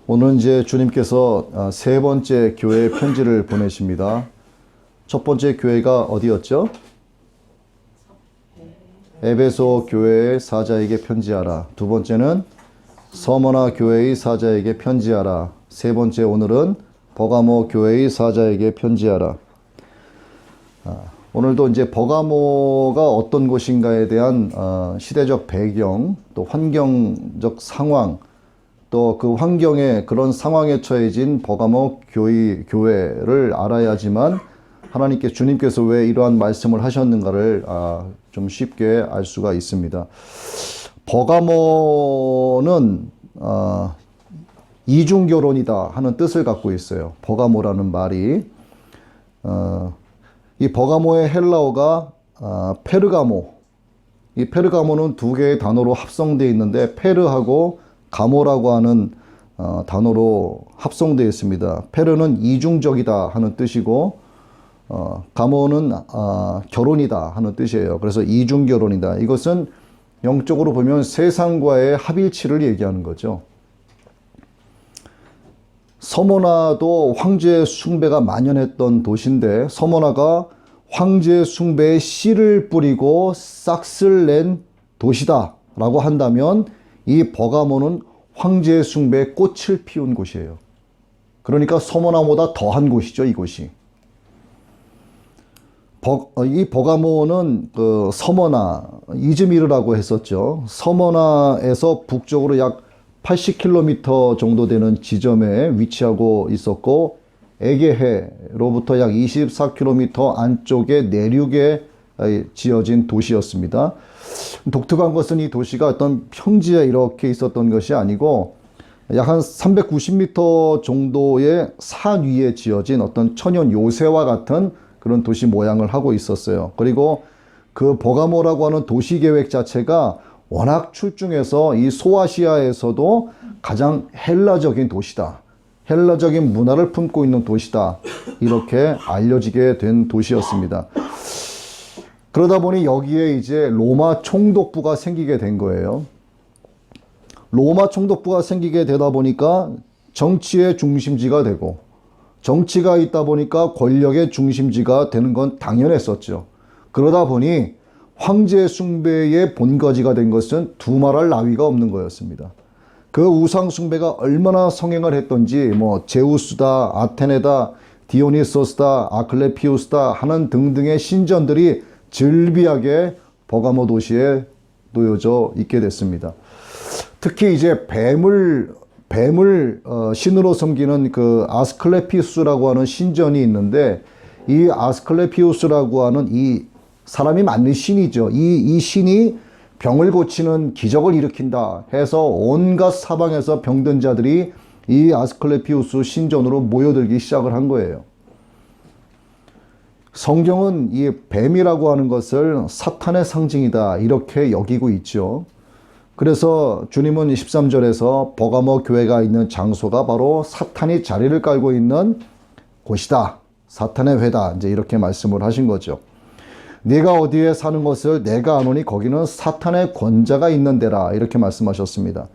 오늘 이제 주님께서 세 번째 교회 편지를 보내십니다. 첫 번째 교회가 어디였죠? 에베소 교회의 사자에게 편지하라. 두 번째는 서머나 교회의 사자에게 편지하라. 세 번째 오늘은 버가모 교회의 사자에게 편지하라. 오늘도 이제 버가모가 어떤 곳인가에 대한 시대적 배경, 또 환경적 상황, 또 그 환경에 그런 상황에 처해진 버가모 교회를 알아야지만 하나님께 주님께서 왜 이러한 말씀을 하셨는가를 좀 쉽게 알 수가 있습니다. 버가모는 이중결혼이다 하는 뜻을 갖고 있어요. 버가모라는 말이 이 버가모의 헬라어가 페르가모. 이 페르가모는 두 개의 단어로 합성되어 있는데 페르하고 가모라고 하는 단어로 합성되어 있습니다. 페르는 이중적이다 하는 뜻이고 가모는 결혼이다 하는 뜻이에요. 그래서 이중결혼이다. 이것은 영적으로 보면 세상과의 합일치를 얘기하는 거죠. 서머나도 황제 숭배가 만연했던 도시인데 서머나가 황제 숭배의 씨를 뿌리고 싹을 낸 도시다 라고 한다면 이 버가모는 황제 숭배의 꽃을 피운 곳이에요. 그러니까 서머나보다 더한 곳이죠, 이곳이. 이 버가모는 그 서머나, 이즈미르라고 했었죠. 서머나에서 북쪽으로 약 80km 정도 되는 지점에 위치하고 있었고 에게해로부터 약 24km 안쪽의 내륙에 지어진 도시였습니다. 독특한 것은 이 도시가 어떤 평지에 이렇게 있었던 것이 아니고 약 한 390m 정도의 산 위에 지어진 어떤 천연 요새와 같은 그런 도시 모양을 하고 있었어요. 그리고 그 버가모라고 하는 도시 계획 자체가 워낙 출중해서 이 소아시아에서도 가장 헬라적인 도시다. 헬라적인 문화를 품고 있는 도시다. 이렇게 알려지게 된 도시였습니다. 그러다 보니 여기에 이제 로마 총독부가 생기게 된 거예요. 로마 총독부가 생기게 되다 보니까 정치의 중심지가 되고 정치가 있다 보니까 권력의 중심지가 되는 건 당연했었죠. 그러다 보니 황제 숭배의 본거지가 된 것은 두말할 나위가 없는 거였습니다. 그 우상 숭배가 얼마나 성행을 했던지 뭐 제우스다, 아테네다, 디오니소스다, 아클레피우스다 하는 등등의 신전들이 즐비하게 버가모 도시에 놓여져 있게 됐습니다. 특히 이제 뱀을 신으로 섬기는 그 아스클레피우스라고 하는 신전이 있는데 이 아스클레피우스라고 하는 이 사람이 맞는 신이죠. 이 신이 병을 고치는 기적을 일으킨다 해서 온갖 사방에서 병든 자들이 이 아스클레피우스 신전으로 모여들기 시작을 한 거예요. 성경은 이 뱀이라고 하는 것을 사탄의 상징이다 이렇게 여기고 있죠. 그래서 주님은 13절에서 버가모 교회가 있는 장소가 바로 사탄이 자리를 깔고 있는 곳이다. 사탄의 회다. 이제 이렇게 말씀을 하신 거죠. 네가 어디에 사는 것을 내가 아노니 거기는 사탄의 권자가 있는 데라. 이렇게 말씀하셨습니다.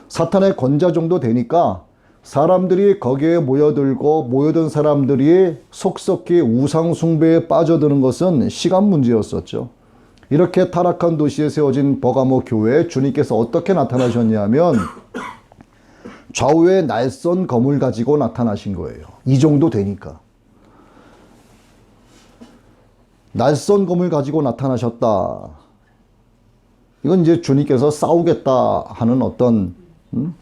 사탄의 권자 정도 되니까 사람들이 거기에 모여든 사람들이 속속히 우상 숭배에 빠져드는 것은 시간 문제였었죠. 이렇게 타락한 도시에 세워진 버가모 교회에 주님께서 어떻게 나타나셨냐면 좌우에 날선 검을 가지고 나타나신 거예요. 이 정도 되니까. 날선 검을 가지고 나타나셨다. 이건 이제 주님께서 싸우겠다 하는 어떤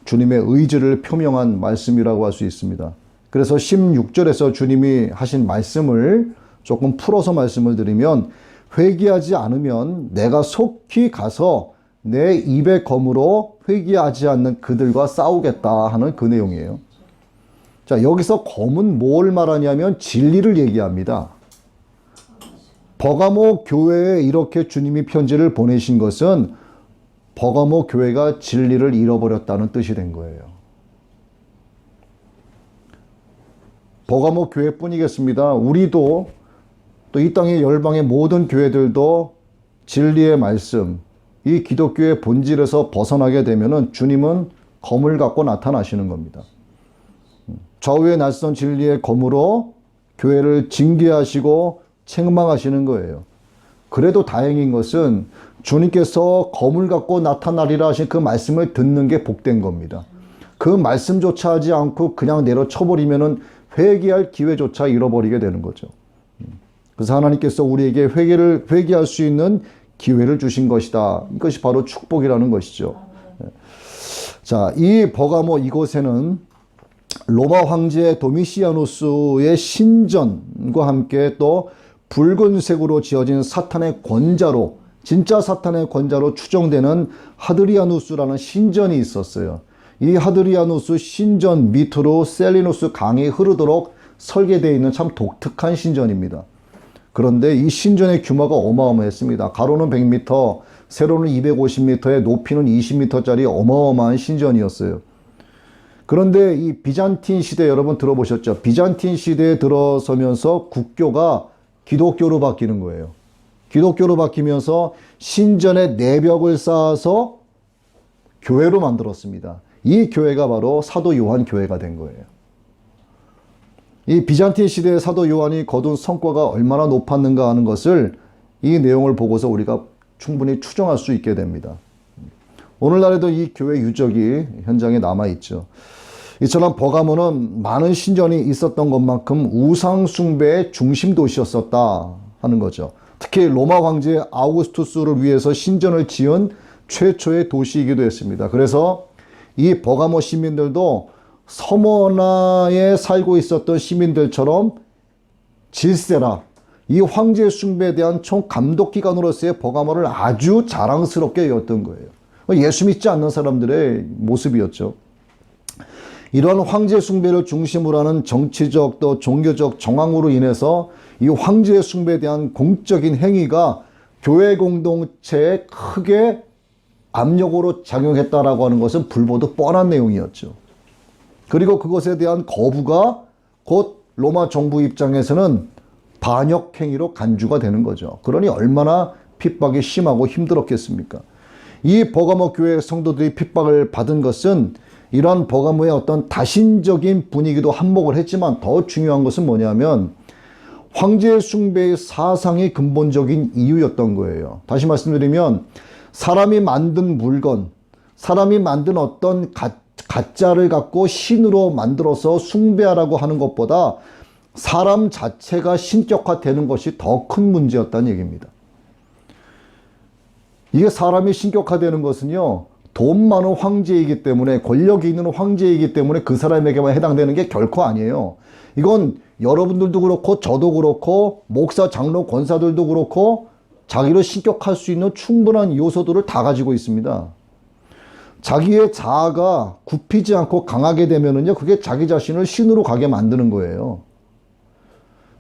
주님의 의지를 표명한 말씀이라고 할 수 있습니다. 그래서 16절에서 주님이 하신 말씀을 조금 풀어서 말씀을 드리면 회개하지 않으면 내가 속히 가서 내 입의 검으로 회개하지 않는 그들과 싸우겠다 하는 그 내용이에요. 자, 여기서 검은 뭘 말하냐면 진리를 얘기합니다. 버가모 교회에 이렇게 주님이 편지를 보내신 것은 버가모 교회가 진리를 잃어버렸다는 뜻이 된 거예요. 버가모 교회뿐이겠습니다. 우리도 또 이 땅의 열방의 모든 교회들도 진리의 말씀, 이 기독교의 본질에서 벗어나게 되면은 주님은 검을 갖고 나타나시는 겁니다. 좌우의 낯선 진리의 검으로 교회를 징계하시고 책망하시는 거예요. 그래도 다행인 것은 주님께서 검을 갖고 나타나리라 하신 그 말씀을 듣는 게 복된 겁니다. 그 말씀조차 하지 않고 그냥 내려쳐버리면은 회개할 기회조차 잃어버리게 되는 거죠. 그래서 하나님께서 우리에게 회개할 수 있는 기회를 주신 것이다. 이것이 바로 축복이라는 것이죠. 자, 이 버가모 이곳에는 로마 황제 도미시아누스의 신전과 함께 또 붉은색으로 지어진 사탄의 권자로, 진짜 사탄의 권자로 추정되는 하드리아누스라는 신전이 있었어요. 이 하드리아누스 신전 밑으로 셀리누스 강이 흐르도록 설계되어 있는 참 독특한 신전입니다. 그런데 이 신전의 규모가 어마어마했습니다. 가로는 100m, 세로는 250m에 높이는 20m짜리 어마어마한 신전이었어요. 그런데 이 비잔틴 시대 여러분 들어보셨죠? 비잔틴 시대에 들어서면서 국교가 기독교로 바뀌는 거예요. 기독교로 바뀌면서 신전에 내벽을 쌓아서 교회로 만들었습니다. 이 교회가 바로 사도 요한 교회가 된 거예요. 이 비잔틴 시대의 사도 요한이 거둔 성과가 얼마나 높았는가 하는 것을 이 내용을 보고서 우리가 충분히 추정할 수 있게 됩니다. 오늘날에도 이 교회 유적이 현장에 남아있죠. 이처럼 버가모는 많은 신전이 있었던 것만큼 우상 숭배의 중심 도시였었다 하는 거죠. 특히 로마 황제 아우구스투스를 위해서 신전을 지은 최초의 도시이기도 했습니다. 그래서 이 버가모 시민들도 서머나에 살고 있었던 시민들처럼 질세라, 이 황제 숭배에 대한 총감독기관으로서의 버가모를 아주 자랑스럽게 여겼던 거예요. 예수 믿지 않는 사람들의 모습이었죠. 이러한 황제 숭배를 중심으로 하는 정치적 또 종교적 정황으로 인해서 이 황제 숭배에 대한 공적인 행위가 교회 공동체에 크게 압력으로 작용했다라고 하는 것은 불보듯 뻔한 내용이었죠. 그리고 그것에 대한 거부가 곧 로마 정부 입장에서는 반역 행위로 간주가 되는 거죠. 그러니 얼마나 핍박이 심하고 힘들었겠습니까? 이 버가모 교회 성도들이 핍박을 받은 것은 이러한 버가모의 어떤 다신적인 분위기도 한몫을 했지만 더 중요한 것은 뭐냐면 황제 숭배의 사상이 근본적인 이유였던 거예요. 다시 말씀드리면 사람이 만든 물건, 사람이 만든 어떤 가짜를 갖고 신으로 만들어서 숭배하라고 하는 것보다 사람 자체가 신격화되는 것이 더 큰 문제였다는 얘기입니다. 이게 사람이 신격화되는 것은요, 돈 많은 황제이기 때문에, 권력이 있는 황제이기 때문에 그 사람에게만 해당되는 게 결코 아니에요. 이건 여러분들도 그렇고 저도 그렇고 목사, 장로, 권사들도 그렇고 자기를 신격할 수 있는 충분한 요소들을 다 가지고 있습니다. 자기의 자아가 굽히지 않고 강하게 되면은요, 그게 자기 자신을 신으로 가게 만드는 거예요.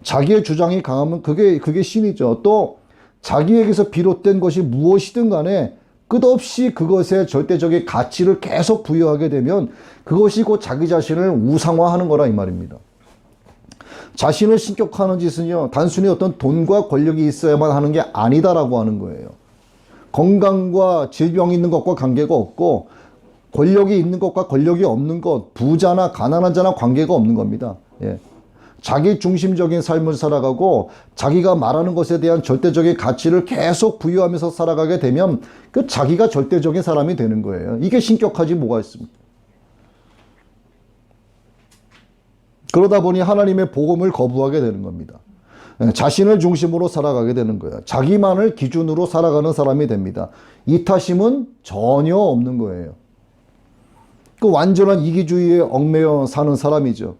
자기의 주장이 강하면 그게 신이죠. 또 자기에게서 비롯된 것이 무엇이든 간에 끝없이 그것에 절대적인 가치를 계속 부여하게 되면 그것이 곧 자기 자신을 우상화하는 거라 이 말입니다. 자신을 신격화하는 짓은요, 단순히 어떤 돈과 권력이 있어야만 하는 게 아니다라고 하는 거예요. 건강과 질병이 있는 것과 관계가 없고 권력이 있는 것과 권력이 없는 것, 부자나 가난한 자나 관계가 없는 겁니다. 예. 자기 중심적인 삶을 살아가고 자기가 말하는 것에 대한 절대적인 가치를 계속 부여하면서 살아가게 되면 그 자기가 절대적인 사람이 되는 거예요. 이게 신격하지 뭐가 있습니까? 그러다 보니 하나님의 복음을 거부하게 되는 겁니다. 자신을 중심으로 살아가게 되는 거예요. 자기만을 기준으로 살아가는 사람이 됩니다. 이타심은 전혀 없는 거예요. 그 완전한 이기주의에 얽매여 사는 사람이죠.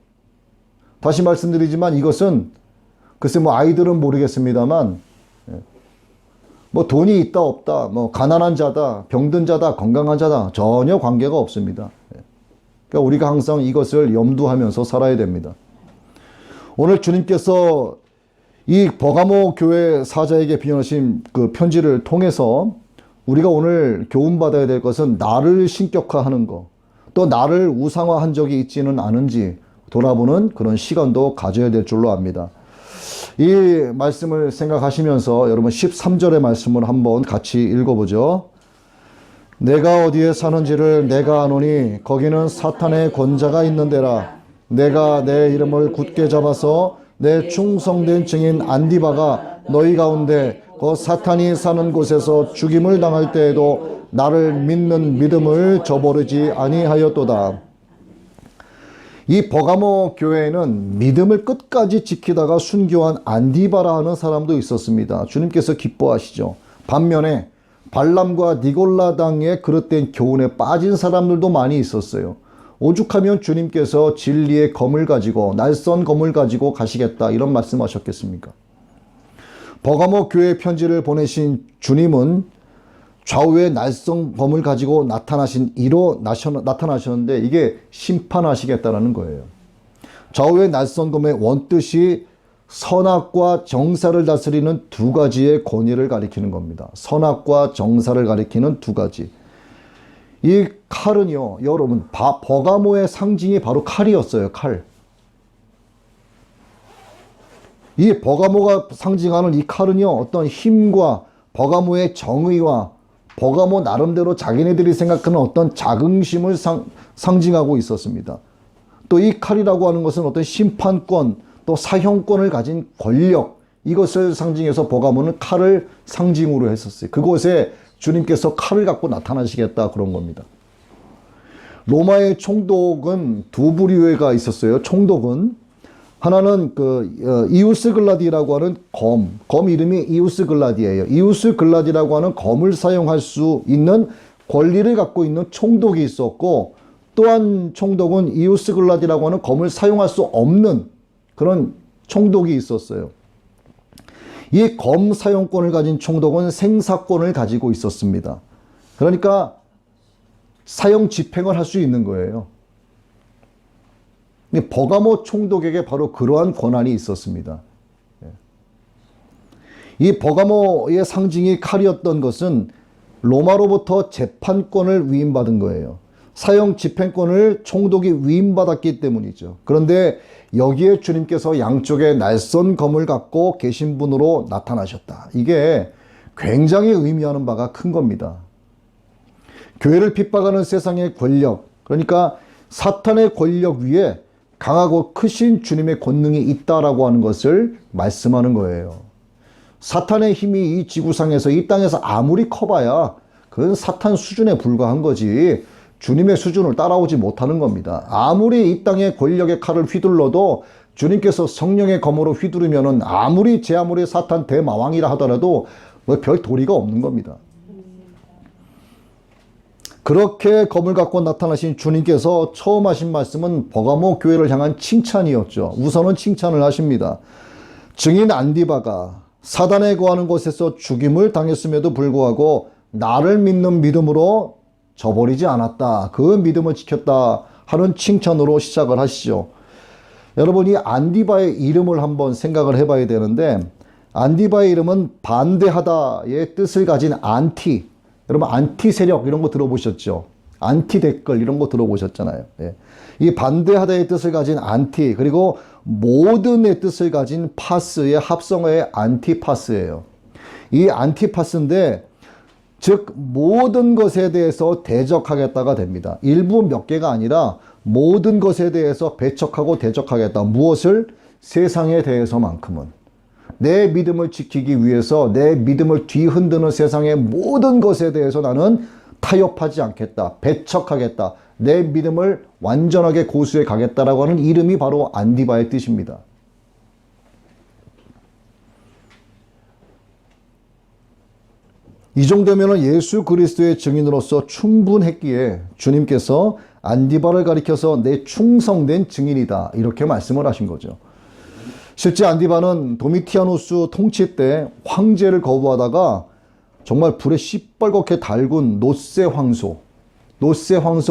다시 말씀드리지만 이것은 글쎄 뭐 아이들은 모르겠습니다만 뭐 돈이 있다 없다, 뭐 가난한 자다, 병든 자다, 건강한 자다 전혀 관계가 없습니다. 그러니까 우리가 항상 이것을 염두하면서 살아야 됩니다. 오늘 주님께서 이 버가모 교회 사자에게 비전하신 그 편지를 통해서 우리가 오늘 교훈받아야 될 것은 나를 신격화하는 것, 또 나를 우상화한 적이 있지는 않은지 돌아보는 그런 시간도 가져야 될 줄로 압니다. 이 말씀을 생각하시면서 여러분 13절의 말씀을 한번 같이 읽어보죠. 내가 어디에 사는지를 내가 아노니 거기는 사탄의 권자가 있는 데라. 내가 내 이름을 굳게 잡아서 내 충성된 증인 안디바가 너희 가운데 그 사탄이 사는 곳에서 죽임을 당할 때에도 나를 믿는 믿음을 저버리지 아니하였도다. 이 버가모 교회에는 믿음을 끝까지 지키다가 순교한 안디바라 하는 사람도 있었습니다. 주님께서 기뻐하시죠. 반면에 발람과 니골라당의 그릇된 교훈에 빠진 사람들도 많이 있었어요. 오죽하면 주님께서 진리의 검을 가지고 날선 검을 가지고 가시겠다 이런 말씀하셨겠습니까? 버가모 교회 편지를 보내신 주님은 좌우의 날선 검을 가지고 나타나셨는데 이게 심판하시겠다라는 거예요. 좌우의 날선 검의 원뜻이 선악과 정사를 다스리는 두 가지의 권위를 가리키는 겁니다. 선악과 정사를 가리키는 두 가지. 이 칼은요, 여러분, 버가모의 상징이 바로 칼이었어요, 칼. 이 버가모가 상징하는 이 칼은요, 어떤 힘과 버가모의 정의와 버가모 나름대로 자기네들이 생각하는 어떤 자긍심을 상징하고 있었습니다. 또 이 칼이라고 하는 것은 어떤 심판권, 또 사형권을 가진 권력, 이것을 상징해서 버가모는 칼을 상징으로 했었어요. 그곳에 주님께서 칼을 갖고 나타나시겠다 그런 겁니다. 로마의 총독은 두 부류가 있었어요. 총독은 하나는 이우스 글라디라고 하는 검 이름이 이우스 글라디예요. 이우스 글라디라고 하는 검을 사용할 수 있는 권리를 갖고 있는 총독이 있었고, 또한 총독은 이우스 글라디라고 하는 검을 사용할 수 없는 그런 총독이 있었어요. 이 검 사용권을 가진 총독은 생사권을 가지고 있었습니다. 그러니까 사형 집행을 할 수 있는 거예요. 버가모 총독에게 바로 그러한 권한이 있었습니다. 이 버가모의 상징이 칼이었던 것은 로마로부터 재판권을 위임받은 거예요. 사형 집행권을 총독이 위임받았기 때문이죠. 그런데 여기에 주님께서 양쪽에 날선 검을 갖고 계신 분으로 나타나셨다. 이게 굉장히 의미하는 바가 큰 겁니다. 교회를 핍박하는 세상의 권력, 그러니까 사탄의 권력 위에 강하고 크신 주님의 권능이 있다라고 하는 것을 말씀하는 거예요. 사탄의 힘이 이 지구상에서, 이 땅에서 아무리 커봐야 그건 사탄 수준에 불과한 거지 주님의 수준을 따라오지 못하는 겁니다. 아무리 이 땅의 권력의 칼을 휘둘러도 주님께서 성령의 검으로 휘두르면은 아무리 사탄 대마왕이라 하더라도 뭐 별 도리가 없는 겁니다. 그렇게 검을 갖고 나타나신 주님께서 처음 하신 말씀은 버가모 교회를 향한 칭찬이었죠. 우선은 칭찬을 하십니다. 증인 안디바가 사단에 거하는 곳에서 죽임을 당했음에도 불구하고 나를 믿는 믿음으로 저버리지 않았다. 그 믿음을 지켰다 하는 칭찬으로 시작을 하시죠. 여러분, 이 안디바의 이름을 한번 생각을 해봐야 되는데, 안디바의 이름은 반대하다의 뜻을 가진 안티, 여러분 안티 세력 이런 거 들어보셨죠? 안티 댓글 이런 거 들어보셨잖아요. 예. 이 반대하다의 뜻을 가진 안티, 그리고 모든의 뜻을 가진 파스의 합성어의 안티파스예요. 이 안티파스인데, 즉 모든 것에 대해서 대적하겠다가 됩니다. 일부 몇 개가 아니라 모든 것에 대해서 배척하고 대적하겠다. 무엇을? 세상에 대해서만큼은. 내 믿음을 지키기 위해서 내 믿음을 뒤흔드는 세상의 모든 것에 대해서 나는 타협하지 않겠다. 배척하겠다. 내 믿음을 완전하게 고수해 가겠다라고 하는 이름이 바로 안디바의 뜻입니다. 이 정도면 예수 그리스도의 증인으로서 충분했기에 주님께서 안디바를 가리켜서 내 충성된 증인이다 이렇게 말씀을 하신 거죠. 실제 안디바는 도미티아누스 통치 때 황제를 거부하다가 정말 불에 시뻘겋게 달군 노세 황소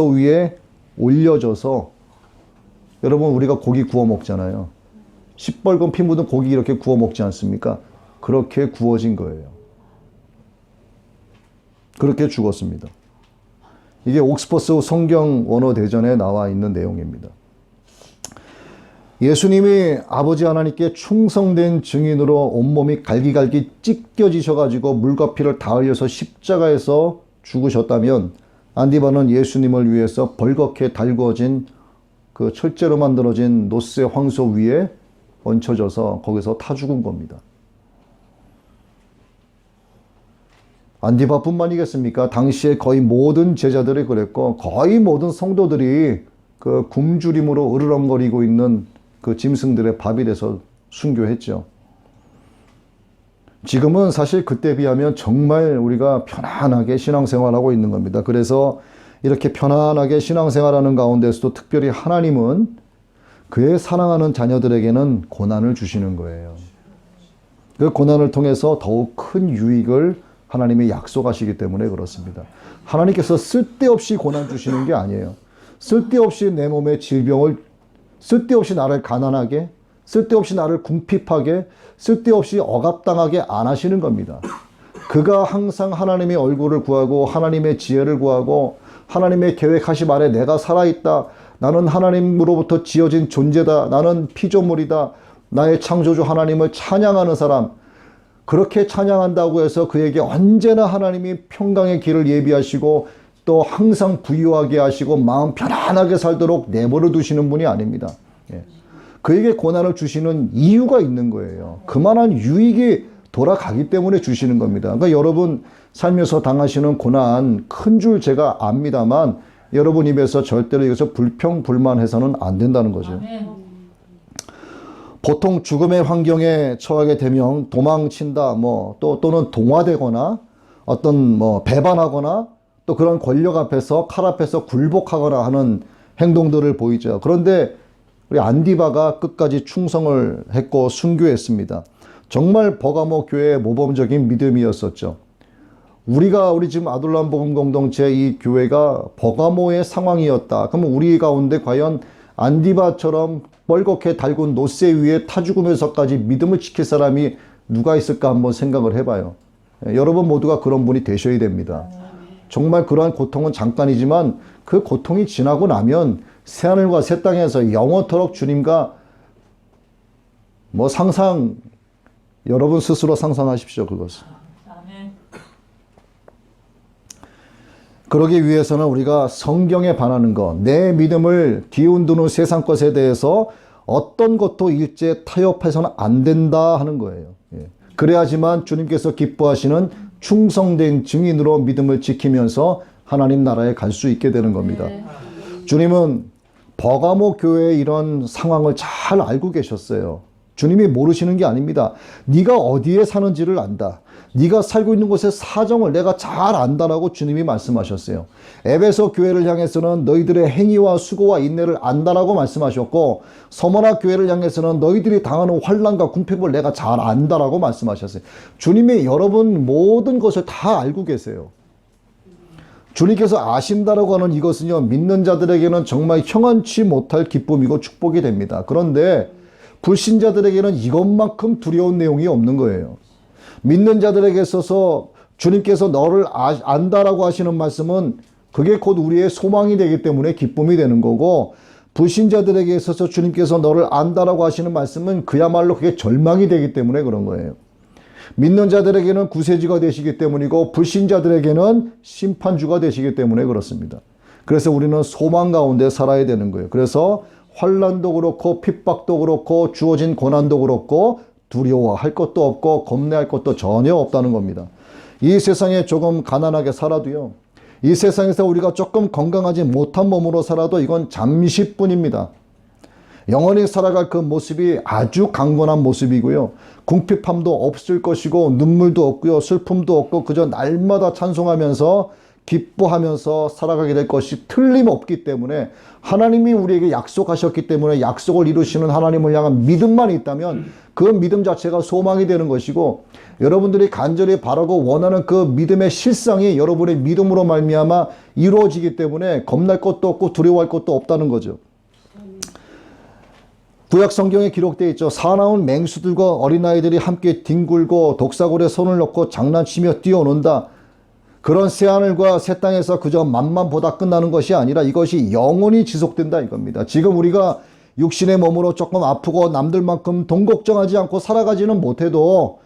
위에 올려져서, 여러분 우리가 고기 구워 먹잖아요. 시뻘건 피 묻은 고기 이렇게 구워 먹지 않습니까? 그렇게 구워진 거예요. 그렇게 죽었습니다. 이게 옥스퍼스 성경 원어 대전에 나와 있는 내용입니다. 예수님이 아버지 하나님께 충성된 증인으로 온몸이 갈기갈기 찢겨지셔가지고 물과 피를 다 흘려서 십자가에서 죽으셨다면, 안디바는 예수님을 위해서 벌겋게 달구어진 그 철제로 만들어진 노쇠 황소 위에 얹혀져서 거기서 타 죽은 겁니다. 안디바뿐만이겠습니까? 당시에 거의 모든 제자들이 그랬고 거의 모든 성도들이 그 굶주림으로 으르렁거리고 있는 그 짐승들의 밥이 돼서 순교했죠. 지금은 사실 그때 비하면 정말 우리가 편안하게 신앙생활하고 있는 겁니다. 그래서 이렇게 편안하게 신앙생활하는 가운데서도 특별히 하나님은 그의 사랑하는 자녀들에게는 고난을 주시는 거예요. 그 고난을 통해서 더욱 큰 유익을 하나님이 약속하시기 때문에 그렇습니다. 하나님께서 쓸데없이 고난 주시는 게 아니에요. 쓸데없이 내 몸에 질병을, 쓸데없이 나를 가난하게, 쓸데없이 나를 궁핍하게, 쓸데없이 억압당하게 안 하시는 겁니다. 그가 항상 하나님의 얼굴을 구하고 하나님의 지혜를 구하고 하나님의 계획하심 아래 내가 살아있다. 나는 하나님으로부터 지어진 존재다. 나는 피조물이다. 나의 창조주 하나님을 찬양하는 사람. 그렇게 찬양한다고 해서 그에게 언제나 하나님이 평강의 길을 예비하시고 또 항상 부유하게 하시고 마음 편안하게 살도록 내버려 두시는 분이 아닙니다. 그에게 고난을 주시는 이유가 있는 거예요. 그만한 유익이 돌아가기 때문에 주시는 겁니다. 그러니까 여러분 살면서 당하시는 고난 큰 줄 제가 압니다만 여러분 입에서 절대로 이것을 불평불만해서는 안 된다는 거죠. 보통 죽음의 환경에 처하게 되면 도망친다, 또는 동화되거나 어떤 배반하거나 또 그런 권력 앞에서 칼 앞에서 굴복하거나 하는 행동들을 보이죠. 그런데 우리 안디바가 끝까지 충성을 했고 순교했습니다. 정말 버가모 교회의 모범적인 믿음이었었죠. 우리 지금 아둘람 복음 공동체 이 교회가 버가모의 상황이었다. 그러면 우리 가운데 과연 안디바처럼 뻘겋게 달군 노쇠 위에 타 죽으면서까지 믿음을 지킬 사람이 누가 있을까 한번 생각을 해봐요. 여러분 모두가 그런 분이 되셔야 됩니다. 정말 그러한 고통은 잠깐이지만 그 고통이 지나고 나면 새하늘과 새 땅에서 영원토록 주님과 여러분 스스로 상상하십시오. 그것을. 그러기 위해서는 우리가 성경에 반하는 것, 내 믿음을 뒤흔드는 세상 것에 대해서 어떤 것도 일제 타협해서는 안 된다 하는 거예요. 그래야지만 주님께서 기뻐하시는 충성된 증인으로 믿음을 지키면서 하나님 나라에 갈 수 있게 되는 겁니다. 주님은 버가모 교회의 이런 상황을 잘 알고 계셨어요. 주님이 모르시는 게 아닙니다. 네가 어디에 사는지를 안다. 네가 살고 있는 곳의 사정을 내가 잘 안다라고 주님이 말씀하셨어요. 에베소 교회를 향해서는 너희들의 행위와 수고와 인내를 안다라고 말씀하셨고 서머나 교회를 향해서는 너희들이 당하는 환난과 궁핍을 내가 잘 안다라고 말씀하셨어요. 주님이 여러분 모든 것을 다 알고 계세요. 주님께서 아신다라고 하는 이것은요, 믿는 자들에게는 정말 형언치 못할 기쁨이고 축복이 됩니다. 그런데 불신자들에게는 이것만큼 두려운 내용이 없는 거예요. 믿는 자들에게 있어서 주님께서 너를 안다라고 하시는 말씀은 그게 곧 우리의 소망이 되기 때문에 기쁨이 되는 거고, 불신자들에게 있어서 주님께서 너를 안다라고 하시는 말씀은 그야말로 그게 절망이 되기 때문에 그런 거예요. 믿는 자들에게는 구세주가 되시기 때문이고 불신자들에게는 심판주가 되시기 때문에 그렇습니다. 그래서 우리는 소망 가운데 살아야 되는 거예요. 그래서 환난도 그렇고 핍박도 그렇고 주어진 고난도 그렇고 두려워할 것도 없고 겁내할 것도 전혀 없다는 겁니다. 이 세상에 조금 가난하게 살아도요, 이 세상에서 우리가 조금 건강하지 못한 몸으로 살아도 이건 잠시뿐입니다. 영원히 살아갈 그 모습이 아주 강건한 모습이고요. 궁핍함도 없을 것이고 눈물도 없고요. 슬픔도 없고 그저 날마다 찬송하면서 기뻐하면서 살아가게 될 것이 틀림없기 때문에 하나님이 우리에게 약속하셨기 때문에 약속을 이루시는 하나님을 향한 믿음만 있다면 그 믿음 자체가 소망이 되는 것이고, 여러분들이 간절히 바라고 원하는 그 믿음의 실상이 여러분의 믿음으로 말미암아 이루어지기 때문에 겁날 것도 없고 두려워할 것도 없다는 거죠. 구약 성경에 기록되어 있죠. 사나운 맹수들과 어린아이들이 함께 뒹굴고 독사골에 손을 넣고 장난치며 뛰어논다. 그런 새하늘과 새 땅에서 그저 맛만 보다 끝나는 것이 아니라 이것이 영원히 지속된다 이겁니다. 지금 우리가 육신의 몸으로 조금 아프고 남들만큼 돈 걱정하지 않고 살아가지는 못해도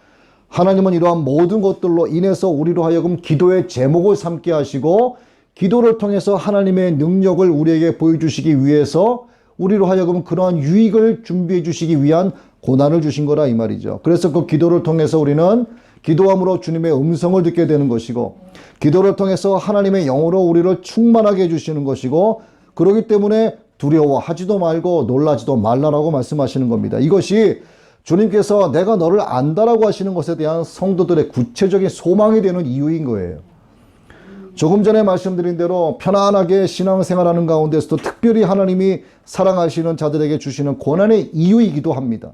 하나님은 이러한 모든 것들로 인해서 우리로 하여금 기도의 제목을 삼게 하시고 기도를 통해서 하나님의 능력을 우리에게 보여주시기 위해서 우리로 하여금 그러한 유익을 준비해 주시기 위한 고난을 주신 거라 이 말이죠. 그래서 그 기도를 통해서 우리는 기도함으로 주님의 음성을 듣게 되는 것이고, 기도를 통해서 하나님의 영으로 우리를 충만하게 해주시는 것이고, 그렇기 때문에 두려워하지도 말고 놀라지도 말라라고 말씀하시는 겁니다. 이것이 주님께서 내가 너를 안다라고 하시는 것에 대한 성도들의 구체적인 소망이 되는 이유인 거예요. 조금 전에 말씀드린 대로 편안하게 신앙생활하는 가운데서도 특별히 하나님이 사랑하시는 자들에게 주시는 고난의 이유이기도 합니다.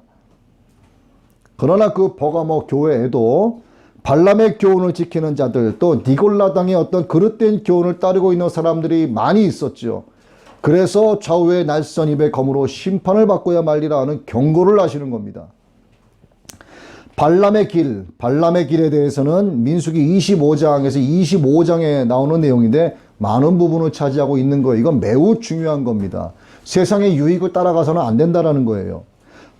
그러나 그 버가모 교회에도 발람의 교훈을 지키는 자들, 또 니골라당의 어떤 그릇된 교훈을 따르고 있는 사람들이 많이 있었죠. 그래서 좌우의 날선 입의 검으로 심판을 받고야 말리라 하는 경고를 하시는 겁니다. 발람의 길에 대해서는 민수기 25장에서 25장에 나오는 내용인데 많은 부분을 차지하고 있는 거예요. 이건 매우 중요한 겁니다. 세상의 유익을 따라가서는 안 된다라는 거예요.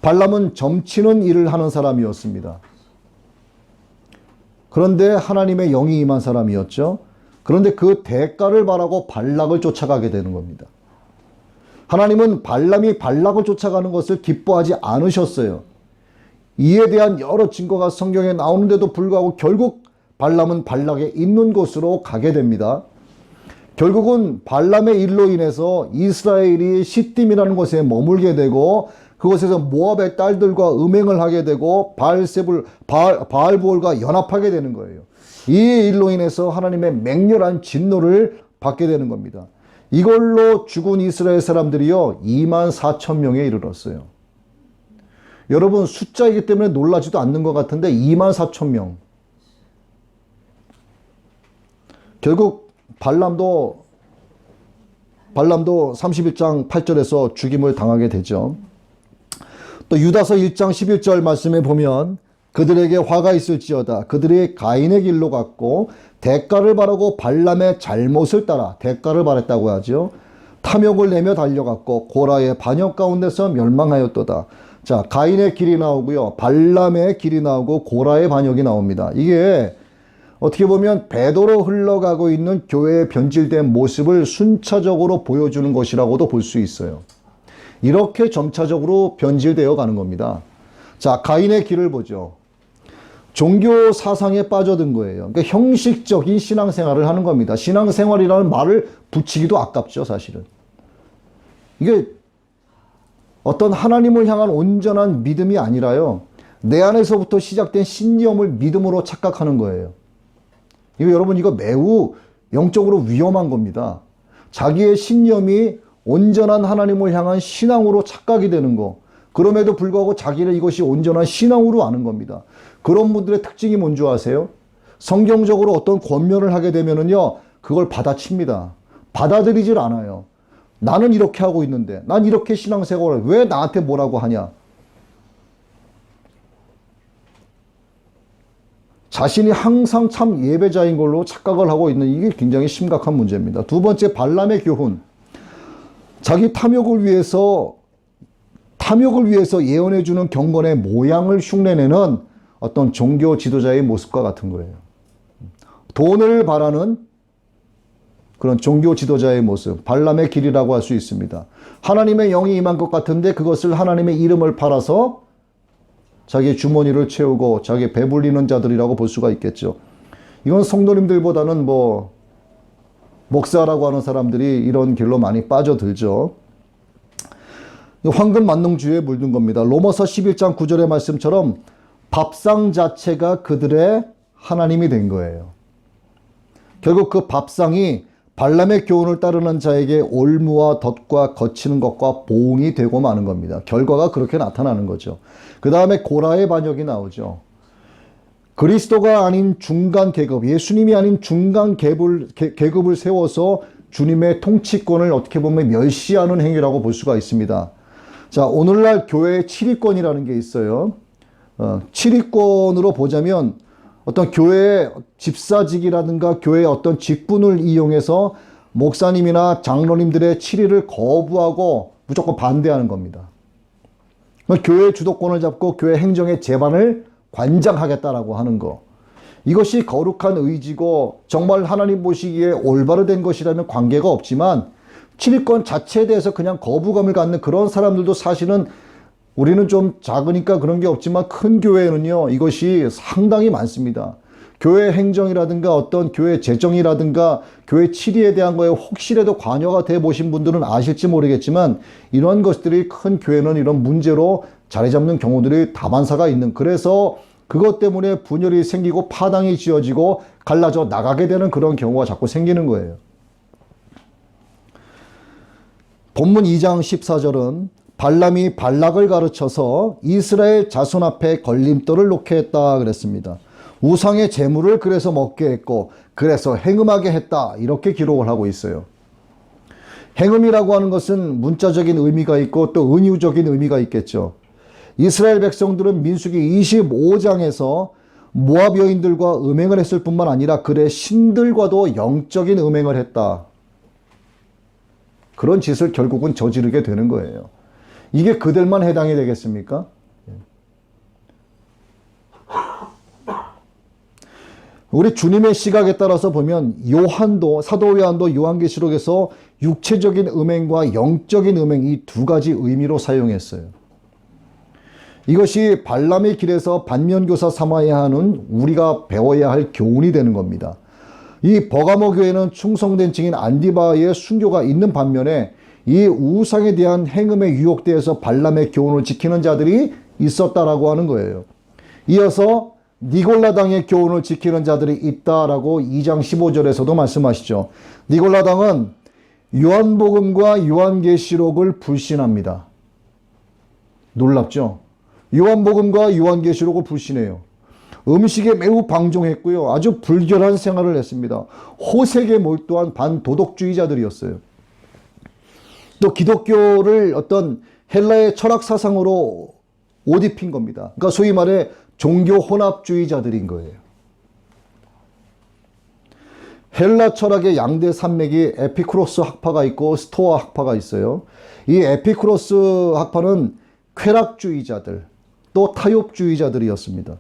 발람은 점치는 일을 하는 사람이었습니다. 그런데 하나님의 영이 임한 사람이었죠. 그런데 그 대가를 바라고 발락을 쫓아가게 되는 겁니다. 하나님은 발람이 발락을 쫓아가는 것을 기뻐하지 않으셨어요. 이에 대한 여러 증거가 성경에 나오는데도 불구하고 결국 발람은 발락의 있는 곳으로 가게 됩니다. 결국은 발람의 일로 인해서 이스라엘이 시딤이라는 곳에 머물게 되고, 그곳에서 모압의 딸들과 음행을 하게 되고 바알부올과 연합하게 되는 거예요. 이 일로 인해서 하나님의 맹렬한 진노를 받게 되는 겁니다. 이걸로 죽은 이스라엘 사람들이요 24,000명에 이르렀어요. 여러분, 숫자이기 때문에 놀라지도 않는 것 같은데 24,000명. 결국 발람도 31장 8절에서 죽임을 당하게 되죠. 또 유다서 1장 11절 말씀에 보면 그들에게 화가 있을지어다. 그들이 가인의 길로 갔고 대가를 바라고 발람의 잘못을 따라, 대가를 바랬다고 하죠. 탐욕을 내며 달려갔고 고라의 반역 가운데서 멸망하였도다. 자, 가인의 길이 나오고요. 발람의 길이 나오고 고라의 반역이 나옵니다. 이게 어떻게 보면 배도로 흘러가고 있는 교회의 변질된 모습을 순차적으로 보여주는 것이라고도 볼 수 있어요. 이렇게 점차적으로 변질되어 가는 겁니다. 자, 가인의 길을 보죠. 종교 사상에 빠져든 거예요. 그러니까 형식적인 신앙생활을 하는 겁니다. 신앙생활이라는 말을 붙이기도 아깝죠, 사실은. 이게 어떤 하나님을 향한 온전한 믿음이 아니라요, 내 안에서부터 시작된 신념을 믿음으로 착각하는 거예요. 여러분, 이거 매우 영적으로 위험한 겁니다. 자기의 신념이 온전한 하나님을 향한 신앙으로 착각이 되는 거, 그럼에도 불구하고 자기는 이것이 온전한 신앙으로 아는 겁니다. 그런 분들의 특징이 뭔지 아세요? 성경적으로 어떤 권면을 하게 되면은요, 그걸 받아칩니다. 받아들이질 않아요. 나는 이렇게 하고 있는데, 난 이렇게 신앙생활을 왜 나한테 뭐라고 하냐? 자신이 항상 참 예배자인 걸로 착각을 하고 있는, 이게 굉장히 심각한 문제입니다. 두 번째, 발람의 교훈. 자기 탐욕을 위해서 예언해주는 경건의 모양을 흉내내는 어떤 종교 지도자의 모습과 같은 거예요. 돈을 바라는 그런 종교 지도자의 모습, 발람의 길이라고 할 수 있습니다. 하나님의 영이 임한 것 같은데 그것을 하나님의 이름을 팔아서 자기 주머니를 채우고 자기 배불리는 자들이라고 볼 수가 있겠죠. 이건 성도님들보다는 목사라고 하는 사람들이 이런 길로 많이 빠져들죠. 황금 만능주의에 물든 겁니다. 로마서 11장 9절의 말씀처럼 밥상 자체가 그들의 하나님이 된 거예요. 결국 그 밥상이 발람의 교훈을 따르는 자에게 올무와 덫과 거치는 것과 보응이 되고 마는 겁니다. 결과가 그렇게 나타나는 거죠. 그 다음에 고라의 반역이 나오죠. 그리스도가 아닌 중간 계급, 예수님이 아닌 중간 계급을 세워서 주님의 통치권을 어떻게 보면 멸시하는 행위라고 볼 수가 있습니다. 자, 오늘날 교회의 7위권이라는 게 있어요. 7위권으로 보자면 어떤 교회의 집사직이라든가 교회의 어떤 직분을 이용해서 목사님이나 장로님들의 7위를 거부하고 무조건 반대하는 겁니다. 교회의 주도권을 잡고 교회 행정의 제반을 관장하겠다라고 하는 거. 이것이 거룩한 의지고 정말 하나님 보시기에 올바로 된 것이라면 관계가 없지만 치리권 자체에 대해서 그냥 거부감을 갖는 그런 사람들도 사실은 우리는 좀 작으니까 그런 게 없지만 큰 교회는요, 이것이 상당히 많습니다. 교회 행정이라든가 어떤 교회 재정이라든가 교회 치리에 대한 거에 혹시라도 관여가 돼 보신 분들은 아실지 모르겠지만 이런 것들이 큰 교회는 이런 문제로 자리 잡는 경우들이 다반사가 있는, 그래서 그것 때문에 분열이 생기고 파당이 지어지고 갈라져 나가게 되는 그런 경우가 자꾸 생기는 거예요. 본문 2장 14절은 발람이 발락을 가르쳐서 이스라엘 자손 앞에 걸림돌을 놓게 했다 그랬습니다. 우상의 재물을 그래서 먹게 했고 그래서 행음하게 했다, 이렇게 기록을 하고 있어요. 행음이라고 하는 것은 문자적인 의미가 있고 또 은유적인 의미가 있겠죠. 이스라엘 백성들은 민수기 25장에서 모압 여인들과 음행을 했을 뿐만 아니라 그의 신들과도 영적인 음행을 했다. 그런 짓을 결국은 저지르게 되는 거예요. 이게 그들만 해당이 되겠습니까? 우리 주님의 시각에 따라서 보면 요한도, 사도 요한도 요한계시록에서 육체적인 음행과 영적인 음행, 이 두 가지 의미로 사용했어요. 이것이 발람의 길에서 반면교사 삼아야 하는 우리가 배워야 할 교훈이 되는 겁니다. 이 버가모 교회는 충성된 증인 안디바의 순교가 있는 반면에 이 우상에 대한 행음에 유혹되어서 발람의 교훈을 지키는 자들이 있었다라고 하는 거예요. 이어서 니골라당의 교훈을 지키는 자들이 있다라고 2장 15절에서도 말씀하시죠. 니골라당은 요한복음과 요한계시록을 불신합니다. 놀랍죠? 요한복음과 요한계시록을 불신해요. 음식에 매우 방종했고요. 아주 불결한 생활을 했습니다. 호색에 몰두한 반도덕주의자들이었어요. 또 기독교를 어떤 헬라의 철학 사상으로 옷 입힌 겁니다. 그러니까 소위 말해 종교 혼합주의자들인 거예요. 헬라 철학의 양대 산맥이 에피쿠로스 학파가 있고 스토아 학파가 있어요. 이 에피쿠로스 학파는 쾌락주의자들, 또 타협주의자들이었습니다.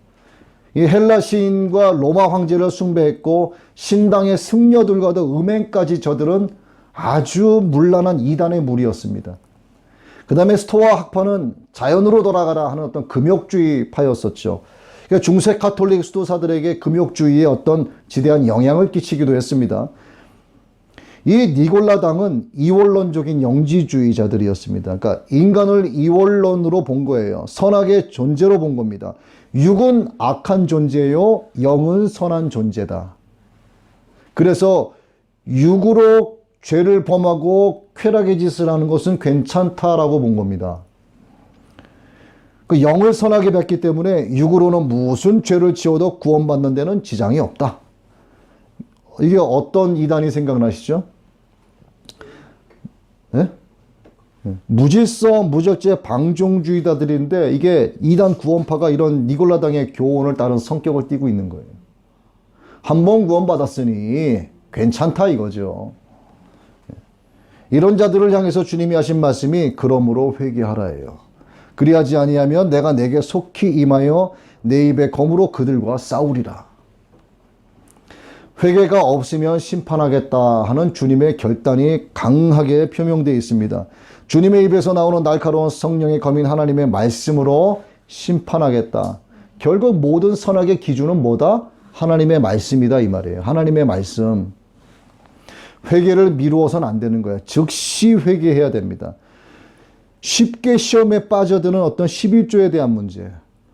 이 헬라 시인과 로마 황제를 숭배했고 신당의 승려들과도 음행까지 저들은 아주 문란한 이단의 무리였습니다. 그 다음에 스토아 학파는 자연으로 돌아가라 하는 어떤 금욕주의파였었죠. 그러니까 중세 카톨릭 수도사들에게 금욕주의에 어떤 지대한 영향을 끼치기도 했습니다. 이 니골라당은 이원론적인 영지주의자들이었습니다. 그러니까 인간을 이원론으로 본 거예요. 선악의 존재로 본 겁니다. 육은 악한 존재요, 영은 선한 존재다. 그래서 육으로 죄를 범하고 쾌락의 짓을 하는 것은 괜찮다라고 본 겁니다. 그 영을 선하게 뵀기 때문에 육으로는 무슨 죄를 지어도 구원받는 데는 지장이 없다. 이게 어떤 이단이 생각나시죠? 네? 무질서, 무적죄, 방종주의자들인데 이게 이단 구원파가 이런 니골라당의 교훈을 따른 성격을 띠고 있는 거예요. 한 번 구원받았으니 괜찮다 이거죠. 이런 자들을 향해서 주님이 하신 말씀이 그러므로 회개하라예요. 그리하지 아니하면 내가 내게 속히 임하여 내 입의 검으로 그들과 싸우리라. 회개가 없으면 심판하겠다 하는 주님의 결단이 강하게 표명되어 있습니다. 주님의 입에서 나오는 날카로운 성령의 검인 하나님의 말씀으로 심판하겠다. 결국 모든 선악의 기준은 뭐다? 하나님의 말씀이다 이 말이에요. 하나님의 말씀. 회개를 미루어서는 안 되는 거예요. 즉시 회개해야 됩니다. 쉽게 시험에 빠져드는 어떤 11조에 대한 문제,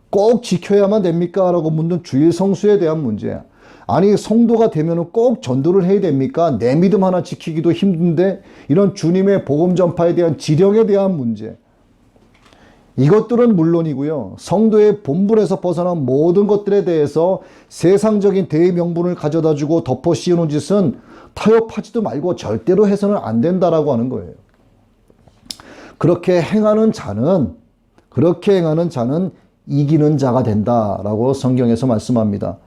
꼭 지켜야만 됩니까? 라고 묻는 주일 성수에 대한 문제, 아니 성도가 되면 꼭 전도를 해야 됩니까? 내 믿음 하나 지키기도 힘든데 이런 주님의 복음 전파에 대한 지령에 대한 문제, 이것들은 물론이고요. 성도의 본분에서 벗어난 모든 것들에 대해서 세상적인 대명분을 가져다주고 덮어 씌우는 짓은 타협하지도 말고 절대로 해서는 안 된다라고 하는 거예요. 그렇게 행하는 자는 이기는 자가 된다라고 성경에서 말씀합니다.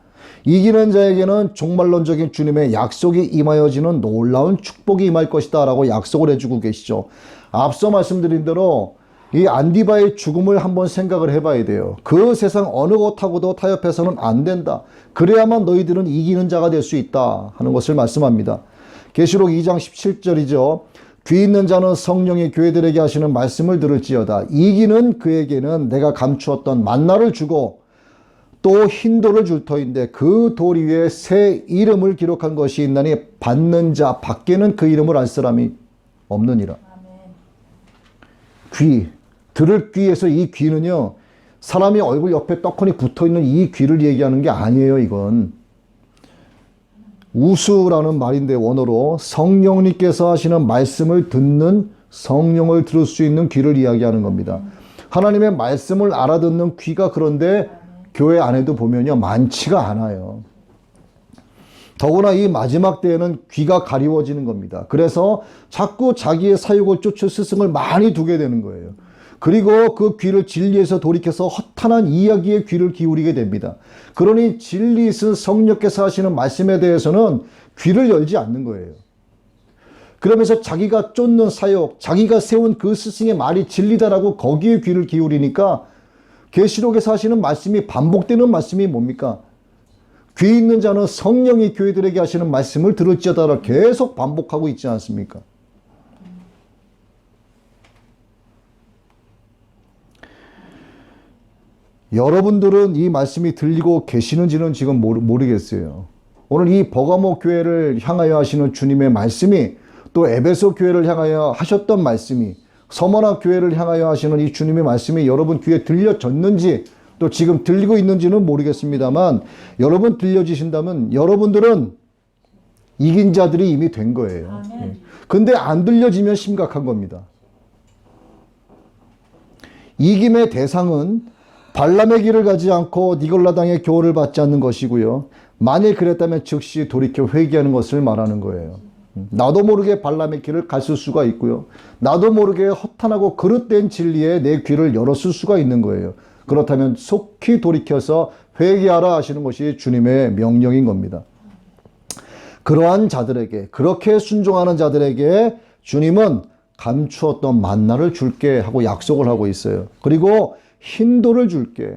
이기는 자에게는 종말론적인 주님의 약속이 임하여지는 놀라운 축복이 임할 것이다 라고 약속을 해주고 계시죠. 앞서 말씀드린 대로 이 안디바의 죽음을 한번 생각을 해봐야 돼요. 그 세상 어느 것하고도 타협해서는 안 된다. 그래야만 너희들은 이기는 자가 될 수 있다 하는 것을 말씀합니다. 계시록 2장 17절이죠. 귀 있는 자는 성령이 교회들에게 하시는 말씀을 들을지어다. 이기는 그에게는 내가 감추었던 만나를 주고 또 흰 돌을 줄 터인데 그 돌 위에 새 이름을 기록한 것이 있나니 받는 자 밖에는 그 이름을 알 사람이 없느니라. 귀, 들을 귀에서 이 귀는요, 사람이 얼굴 옆에 떡하니 붙어있는 이 귀를 얘기하는 게 아니에요. 이건 우수라는 말인데, 원어로 성령님께서 하시는 말씀을 듣는, 성령을 들을 수 있는 귀를 이야기하는 겁니다. 하나님의 말씀을 알아듣는 귀가 그런데 교회 안에도 보면요, 많지가 않아요. 더구나 이 마지막 때에는 귀가 가리워지는 겁니다. 그래서 자꾸 자기의 사욕을 쫓을 스승을 많이 두게 되는 거예요. 그리고 그 귀를 진리에서 돌이켜서 허탄한 이야기에 귀를 기울이게 됩니다. 그러니 진리이신 성령께서 하시는 말씀에 대해서는 귀를 열지 않는 거예요. 그러면서 자기가 쫓는 사역, 자기가 세운 그 스승의 말이 진리다라고 거기에 귀를 기울이니까 계시록에서 하시는 말씀이 반복되는 말씀이 뭡니까? 귀 있는 자는 성령이 교회들에게 하시는 말씀을 들을지어다를 계속 반복하고 있지 않습니까? 여러분들은 이 말씀이 들리고 계시는지는 지금 모르겠어요. 오늘 이 버가모 교회를 향하여 하시는 주님의 말씀이, 또 에베소 교회를 향하여 하셨던 말씀이, 서머나 교회를 향하여 하시는 이 주님의 말씀이 여러분 귀에 들려졌는지, 또 지금 들리고 있는지는 모르겠습니다만, 여러분 들려지신다면 여러분들은 이긴 자들이 이미 된 거예요. 근데 안 들려지면 심각한 겁니다. 이김의 대상은 발람의 길을 가지 않고 니골라당의 교훈을 받지 않는 것이고요. 만일 그랬다면 즉시 돌이켜 회개하는 것을 말하는 거예요. 나도 모르게 발람의 길을 갔을 수가 있고요. 나도 모르게 허탄하고 그릇된 진리에 내 귀를 열었을 수가 있는 거예요. 그렇다면 속히 돌이켜서 회개하라 하시는 것이 주님의 명령인 겁니다. 그러한 자들에게, 그렇게 순종하는 자들에게 주님은 감추었던 만나를 줄게 하고 약속을 하고 있어요. 그리고 흰 돌을 줄게.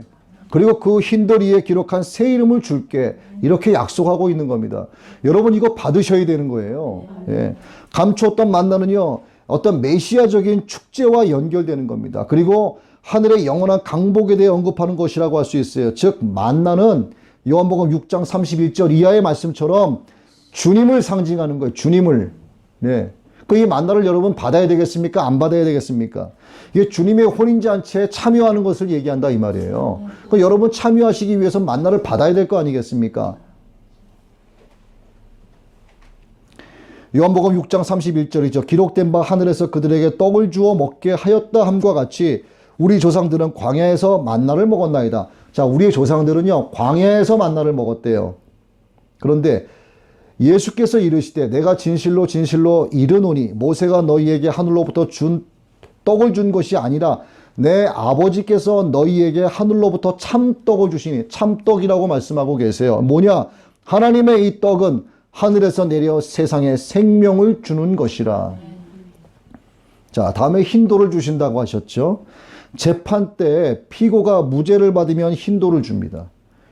그리고 그 흰 돌 위에 기록한 새 이름을 줄게. 이렇게 약속하고 있는 겁니다. 여러분 이거 받으셔야 되는 거예요. 예. 감추었던 만나는요, 어떤 메시아적인 축제와 연결되는 겁니다. 그리고 하늘의 영원한 강복에 대해 언급하는 것이라고 할 수 있어요. 즉 만나는 요한복음 6장 31절 이하의 말씀처럼 주님을 상징하는 거예요. 주님을. 네. 그 이 만나를 여러분 받아야 되겠습니까? 안 받아야 되겠습니까? 이게 주님의 혼인잔치에 참여하는 것을 얘기한다 이 말이에요. 그 여러분 참여하시기 위해서 만나를 받아야 될 거 아니겠습니까? 요한복음 6장 31절이죠. 기록된 바 하늘에서 그들에게 떡을 주어 먹게 하였다 함과 같이 우리 조상들은 광야에서 만나를 먹었나이다. 자, 우리의 조상들은요, 광야에서 만나를 먹었대요. 그런데 예수께서 이르시되 내가 진실로 진실로 이르노니 모세가 너희에게 하늘로부터 준 떡을 준 것이 아니라 내 아버지께서 너희에게 하늘로부터 참떡을 주시니, 참떡이라고 말씀하고 계세요. 뭐냐? 하나님의 이 떡은 하늘에서 내려 세상에 생명을 주는 것이라. 자, 다음에 흰 돌을 주신다고 하셨죠. 재판 때 피고가 무죄를 받으면 흰 돌을 줍니다.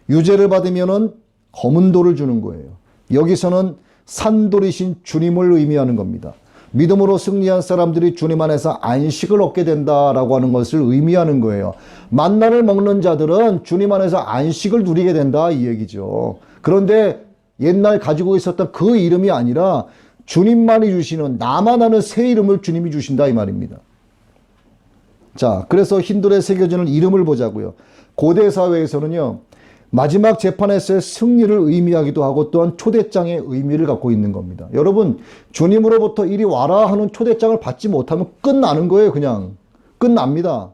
유죄를 받으면은 검은 돌을 주는 거예요. 여기서는 산돌이신 주님을 의미하는 겁니다. 믿음으로 승리한 사람들이 주님 안에서 안식을 얻게 된다라고 하는 것을 의미하는 거예요. 만나를 먹는 자들은 주님 안에서 안식을 누리게 된다 이 얘기죠. 그런데 옛날 가지고 있었던 그 이름이 아니라 주님만이 주시는, 나만 아는 새 이름을 주님이 주신다 이 말입니다. 자, 그래서 흰돌에 새겨지는 이름을 보자고요. 고대 사회에서는요, 마지막 재판에서의 승리를 의미하기도 하고 또한 초대장의 의미를 갖고 있는 겁니다. 여러분, 주님으로부터 이리 와라 하는 초대장을 받지 못하면 끝나는 거예요. 그냥 끝납니다.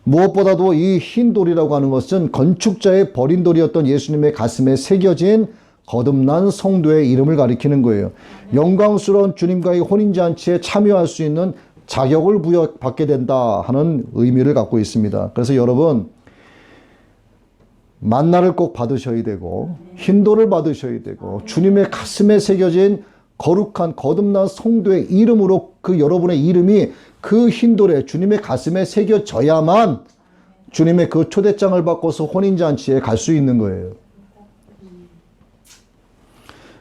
무엇보다도 이 흰 돌이라고 하는 것은 건축자의 버린 돌이었던 예수님의 가슴에 새겨진 거듭난 성도의 이름을 가리키는 거예요. 영광스러운 주님과의 혼인잔치에 참여할 수 있는 자격을 부여받게 된다 하는 의미를 갖고 있습니다. 그래서 여러분, 만나를 꼭 받으셔야 되고 흰돌을 받으셔야 되고 주님의 가슴에 새겨진 거룩한 거듭난 성도의 이름으로 그 여러분의 이름이 그 흰돌에 주님의 가슴에 새겨져야만 주님의 그 초대장을 받고서 혼인잔치에 갈 수 있는 거예요.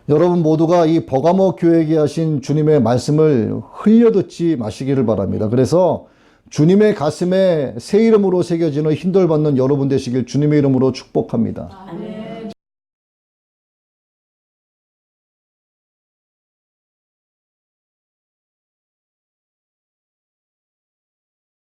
여러분 모두가 이 버가모 교회에게 하신 주님의 말씀을 흘려듣지 마시기를 바랍니다. 그래서 주님의 가슴에 새 이름으로 새겨지는 힘들 받는 여러분 되시길 주님의 이름으로 축복합니다. 아멘.